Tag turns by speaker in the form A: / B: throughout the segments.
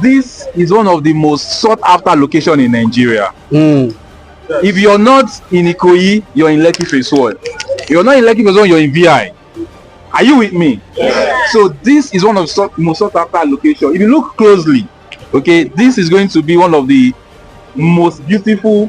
A: this is one of the most sought after location in Nigeria. If you're not in Ikoyi, you're in Lekki phase 1. If you're not in Lekki phase 1, you're in VI. Are you with me? So this is one of the most sought after location. If you look closely, okay, this is going to be one of the most beautiful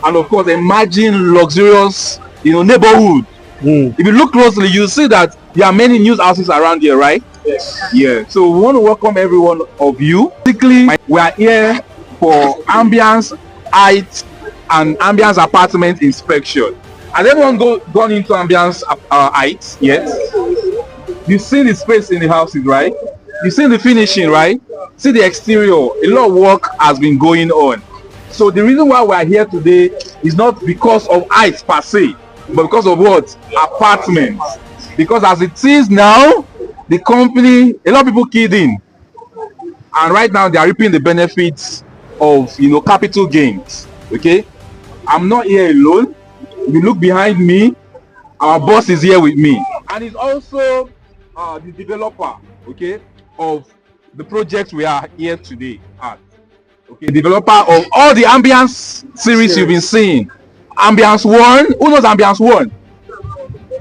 A: and of course emerging luxurious, neighborhood. If you look closely, you see that there are many new houses around here, right?
B: Yes.
A: Yeah. So we want to welcome every one of you. Basically, we are here for Ambiance Heights and Ambiance Apartment inspection. Has anyone gone into Ambiance Heights yet? You've seen the space in the houses, right? You've seen the finishing, right? See the exterior. A lot of work has been going on. So the reason why we are here today is not because of heights per se, but because of what? Apartments. Because as it is now, the company, a lot of people keyed in, and right now they are reaping the benefits of capital gains. Okay, I'm not here alone. If you look behind me, our boss is here with me, and he's also the developer, okay, of the project we are here today at. Okay, developer of all the Ambiance series you've been seeing. Ambiance 1, who knows Ambiance 1?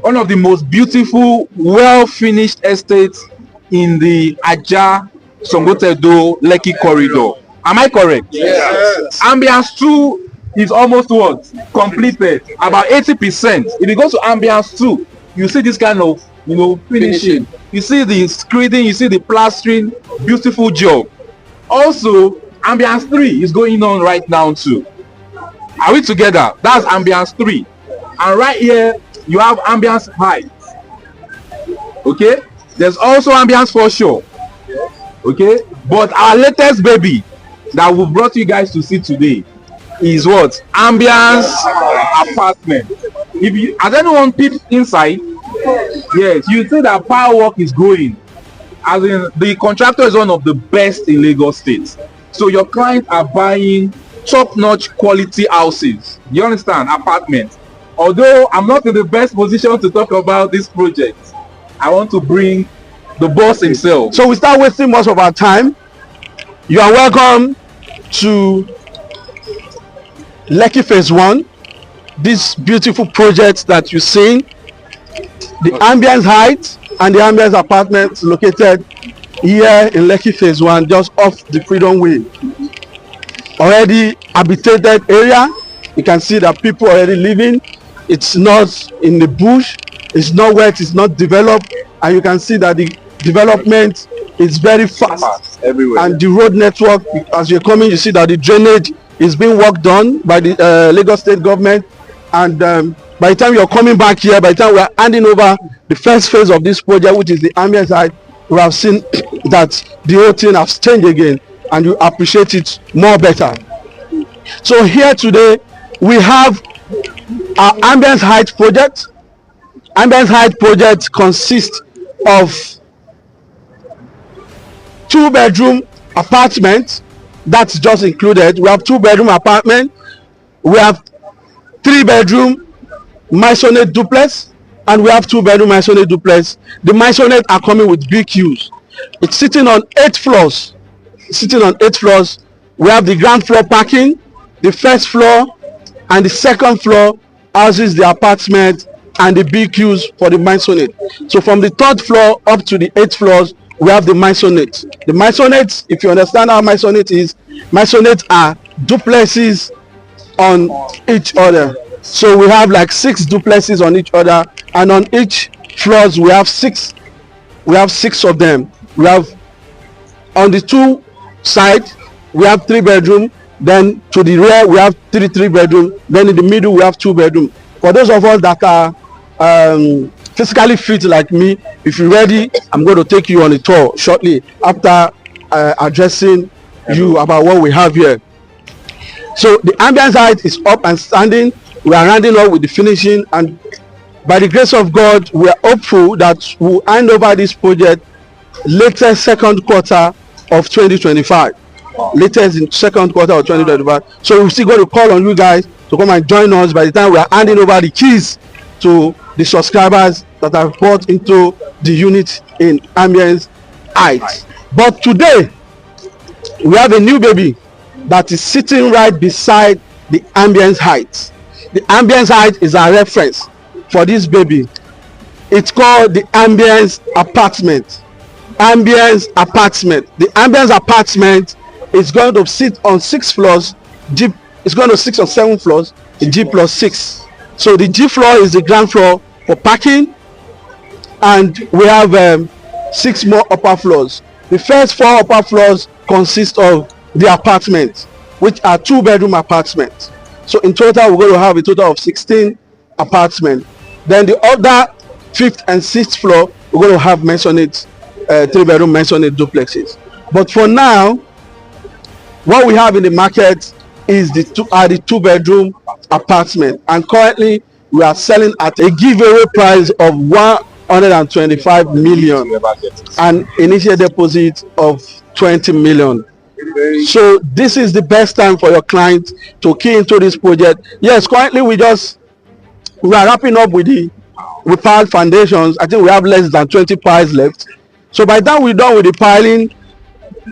A: One of the most beautiful, well-finished estates in the Aja, Songotedo, Lekki corridor. Am I correct?
B: Yes.
A: Ambiance 2 is almost what? Completed. About 80%. If you go to Ambiance 2, you see this kind of, finishing. You see the screening, you see the plastering, beautiful job. Also, Ambiance 3 is going on right now too. Are we together? That's Ambiance 3. And right here, you have Ambiance Heights. Okay? There's also Ambiance Foreshore. Okay? But our latest baby that we brought you guys to see today is what? Ambiance Apartment. Has anyone peeped inside? Yes, you see that power work is going. As in, the contractor is one of the best in Lagos State. So your clients are buying top-notch quality houses. You understand? Apartments. Although I'm not in the best position to talk about this project, I want to bring the boss himself.
B: So we start wasting most of our time. You are welcome to Lekki phase 1. This beautiful project that you see, the Ambiance Heights and the Ambiance Apartments located here in Lekki phase 1, just off the Freedom Way. Already habitated area. You can see that people already living. It's not in the bush, it's not wet, it's not developed, and you can see that the development is very fast
A: everywhere.
B: And the road network, as you're coming, you see that the drainage is being worked on by the Lagos State government, and by the time you're coming back here, by the time we're handing over the first phase of this project, which is the Ambiance side, we have seen that the whole thing has changed again, and you appreciate it more better. So here today we have our Ambiance Heights project. Ambiance Heights project consists of 2-bedroom apartments. That's just included. We have 2-bedroom apartment. We have 3-bedroom maisonette duplex, and we have 2-bedroom maisonette duplex. The maisonette are coming with BQs. It's sitting on 8 floors. We have the ground floor parking, the first floor and the second floor houses the apartment and the BQs for the maisonette. So from the 3rd floor up to the 8th floors, we have the maisonette. The maisonette, if you understand how maisonette is, maisonette are duplexes on each other. So we have like 6 duplexes on each other, and on each floors we have 6 of them. We have on the 2 side we have 3-bedroom, then to the rear we have 3-bedroom, then in the middle we have 2-bedroom. For those of us that are physically fit like me, if you're ready, I'm going to take you on a tour shortly after addressing you about what we have here. So the Ambiance side is up and standing. We are rounding up with the finishing, and by the grace of God we are hopeful that we'll hand over this project latest 2nd quarter of 2025. Latest in 2nd quarter of 2025. So we're still going to call on you guys to come and join us by the time we are handing over the keys to the subscribers that have bought into the unit in Ambiance Heights. But today we have a new baby that is sitting right beside the Ambiance height. The Ambiance height is our reference for this baby. It's called the Ambiance Apartment. Ambiance Apartment. The Ambiance Apartment is going to sit on 6 floors. It's going to sit on 7 floors. G plus 6. So the G floor is the ground floor for parking, and we have 6 more upper floors. The first 4 upper floors consist of the apartments, which are 2-bedroom apartments. So in total, we're going to have a total of 16 apartments. Then the other 5th and 6th floor, we're going to have maisonette, 3-bedroom maisonette duplexes. But for now, what we have in the market is the 2-bedroom apartment, and currently we are selling at a giveaway price of 125 million and initial deposit of 20 million. So this is the best time for your client to key into this project. Yes, currently we are wrapping up with pile foundations. I think we have less than 20 piles left. So by the time we're done with the piling,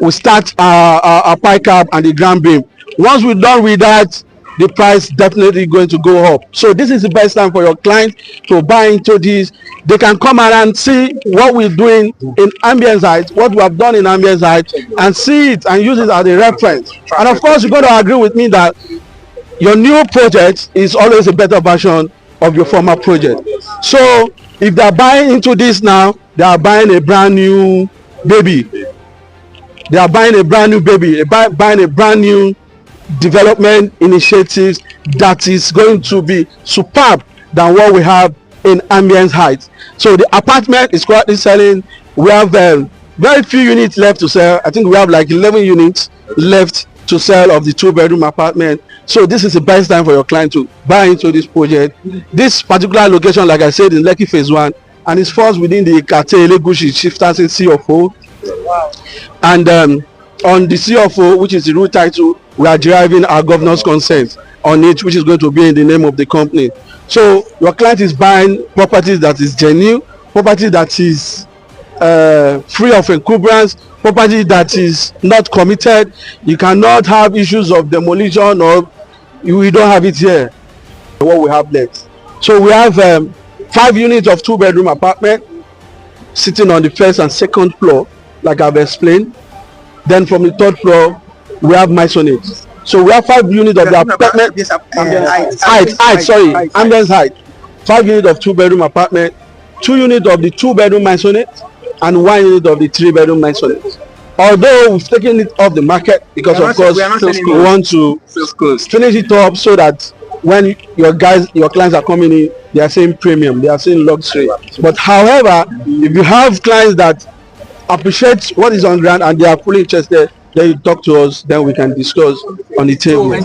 B: we start our pile cap and the ground beam. Once we're done with that, the price definitely going to go up. So this is the best time for your client to buy into this. They can come around, see what we're doing in Ambiance Heights, what we have done in Ambiance Heights, and see it and use it as a reference. And of course, you're going to agree with me that your new project is always a better version of your former project. So if they're buying into this now, they are buying a brand new baby. They are buying a brand new baby. They're buying a brand new development initiatives that is going to be superb than what we have in Ambiance Heights. So the apartment is currently selling. We have very few units left to sell. I think we have like 11 units left to sell of the 2-bedroom apartment. So this is the best time for your client to buy into this project. This particular location, like I said, is Lekki phase 1, and it falls within the Kate Elegushi Chieftaincy CFO. Wow. And on the CFO, which is the root title, we are deriving our governor's consent on it, which is going to be in the name of the company. So your client is buying properties that is genuine, property that is free of encumbrance, property that is not committed. You cannot have issues of demolition, or we don't have it here. What we have left. So we have 5 units of 2-bedroom apartment sitting on the 1st and 2nd floor, like I've explained. Then from the 3rd floor, we have maisonette. So we have 5 units of the apartment. Ambiance Height. 5 units of 2-bedroom apartment, 2 units of the 2-bedroom maisonette, and 1 unit of the 3-bedroom maisonette. Although we've taken it off the market because, of course, we want to finish it up so that when your clients are coming in, they are saying premium, they are saying luxury. But however, if you have clients that appreciate what is on ground and they are fully interested, then you talk to us, then we can discuss on the table.
C: So,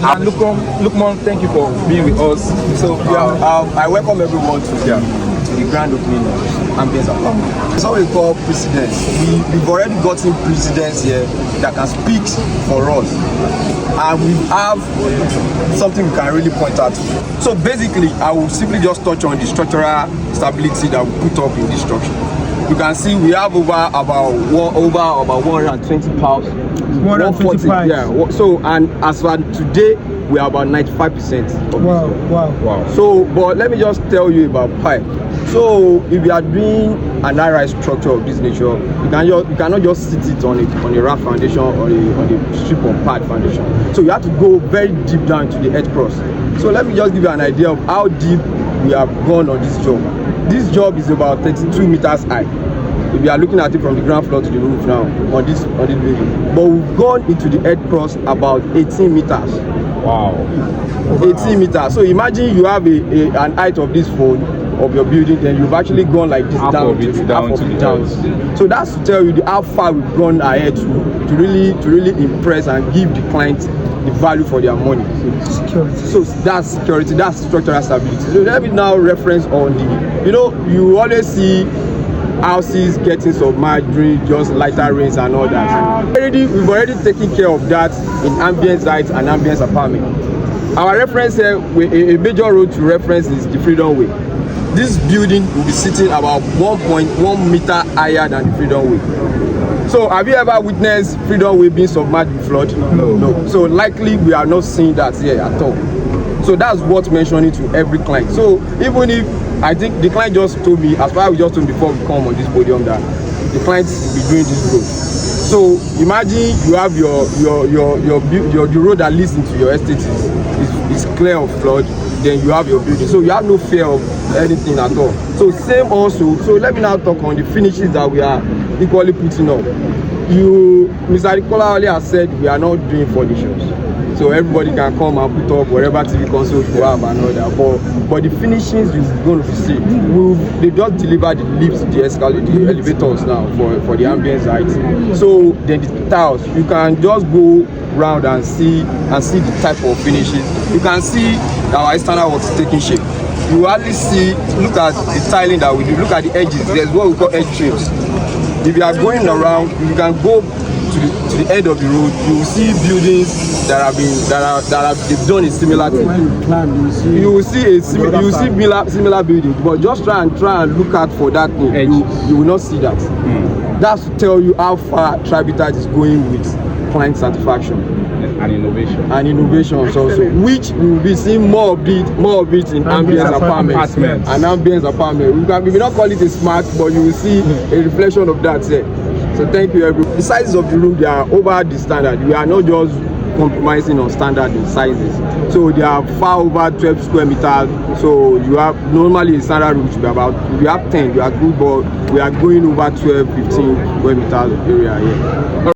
C: Lukman, thank you for being with us. So I welcome everyone to the grand opening of Ambiance Apartment. It's what we call precedence. We've already gotten precedence here that can speak for us, and we have something we can really point out to. So basically, I will simply just touch on the structural stability that we put up in this structure. You can see we have over about 120 piles. 140 piles. Yeah. So, and as for today, we are about 95%. Wow. So, but let me just tell you about pipe. So, if you are doing an high-rise structure of this nature, you cannot just sit it on a raft foundation or on a strip of pad foundation. So you have to go very deep down to the earth cross. So let me just give you an idea of how deep we have gone on this job. This job is about 32 meters high. If you are looking at it from the ground floor to the roof now on this building, but we've gone into the earth cross about 18 meters. Wow. 18 meters. So imagine you have an height of this fold of your building, then you've actually gone like this down to the down. So that's to tell you how far we've gone ahead to really impress and give the client the value for their money. Security. So that's security, that's structural stability. So let me now reference on you always see houses getting submerged during just lighter rains and all that. We've already taken care of that in Ambiance Heights and Ambiance Apartment. Our reference here, a major road to reference is the Freedom Way. This building will be sitting about 1.1 meter higher than the Freedom Way. So have you ever witnessed Freedom Way being submerged with flood? No. So likely we are not seeing that here at all. So that's worth mentioning to every client. So even if I think the client just told me, as far as we just told before we come on this podium, that the client will be doing this road. So imagine you have the road that leads into your estate is clear of flood, then you have your building. So you have no fear of anything at all. So same also. So let me now talk on the finishes that we are equally putting up. Mr. Nicola earlier said we are not doing furnitures. So everybody can come and put up whatever TV console you have and all that. But the finishings you're going to see, they just deliver the lifts, the escalator, the elevators now for the ambience height. So then the tiles, you can just go round and see the type of finishes. You can see our external work is taking shape. You hardly see, look at the tiling that we do, look at the edges. There's what we call edge trims. If you are going around, you can go to the end of the road, you will see buildings that they've done a similar thing.
D: When you climb,
C: you will see similar buildings, but just try and look out for that thing. You will not see that. That's to tell you how far Tribitat is going with client satisfaction
A: and innovation.
C: And innovations also, which we will be seeing more of it in Ambiance Apartments. And Ambiance Apartment. We may not call it a smart, but you will see a reflection of that there. So thank you everyone. The sizes of the room, they are over the standard. We are not just compromising on standard in sizes. So they are far over 12 square meters. So you have normally a standard room should be about, we have 10, we are good, but we are going over 12, 15 square meters of area here.